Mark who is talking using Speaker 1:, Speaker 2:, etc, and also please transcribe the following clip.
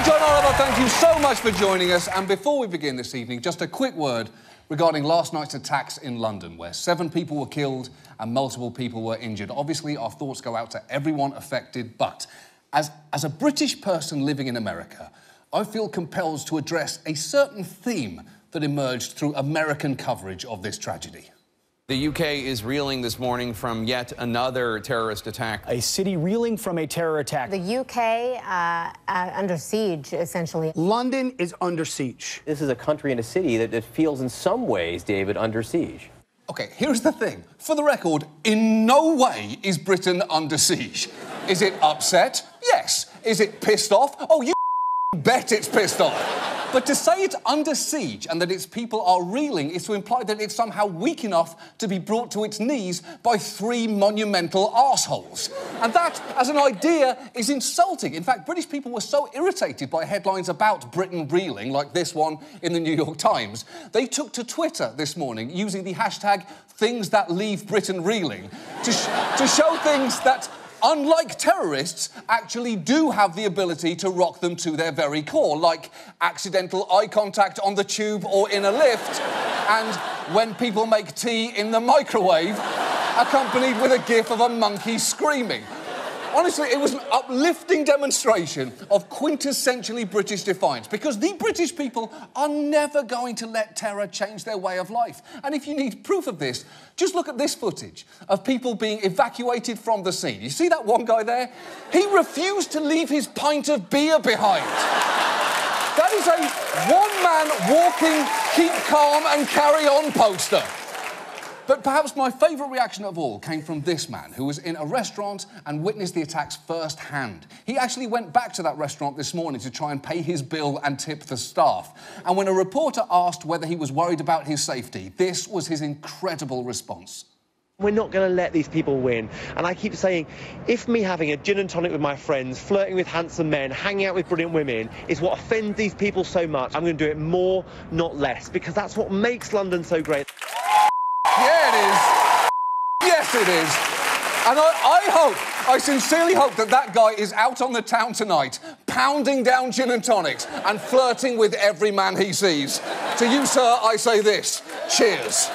Speaker 1: I'm John Oliver, thank you so much for joining us. And before we begin this evening, just a quick word regarding last night's attacks in London, where 7 people were killed and multiple people were injured. Obviously, our thoughts go out to everyone affected, but as a British person living in America, I feel compelled to address a certain theme that emerged through American coverage of this tragedy.
Speaker 2: The UK is reeling this morning from yet another terrorist attack.
Speaker 3: A city reeling from a terror attack.
Speaker 4: The UK under siege, essentially.
Speaker 5: London is under siege.
Speaker 6: This is a country and a city that feels in some ways, David, under siege.
Speaker 1: OK, here's the thing. For the record, in no way is Britain under siege. Is it upset? Yes. Is it pissed off? Oh, you bet it's pissed off. But to say it's under siege and that its people are reeling is to imply that it's somehow weak enough to be brought to its knees by 3 monumental arseholes. And that, as an idea, is insulting. In fact, British people were so irritated by headlines about Britain reeling, like this one in the New York Times, they took to Twitter this morning using the hashtag #ThingsThatLeaveBritainReeling to show things that, unlike terrorists, actually do have the ability to rock them to their very core, like accidental eye contact on the tube or in a lift, and when people make tea in the microwave, accompanied with a gif of a monkey screaming. Honestly, it was an uplifting demonstration of quintessentially British defiance, because the British people are never going to let terror change their way of life. And if you need proof of this, just look at this footage of people being evacuated from the scene. You see that one guy there? He refused to leave his pint of beer behind. That is a one-man walking, keep calm and carry on poster. But perhaps my favourite reaction of all came from this man, who was in a restaurant and witnessed the attacks firsthand. He actually went back to that restaurant this morning to try and pay his bill and tip the staff. And when a reporter asked whether he was worried about his safety, this was his incredible response.
Speaker 7: We're not going to let these people win. And I keep saying, if me having a gin and tonic with my friends, flirting with handsome men, hanging out with brilliant women is what offends these people so much, I'm going to do it more, not less, because that's what makes London so great.
Speaker 1: Yeah, it is. Yes, it is. And I sincerely hope that guy is out on the town tonight, pounding down gin and tonics and flirting with every man he sees. To you, sir, I say this. Cheers.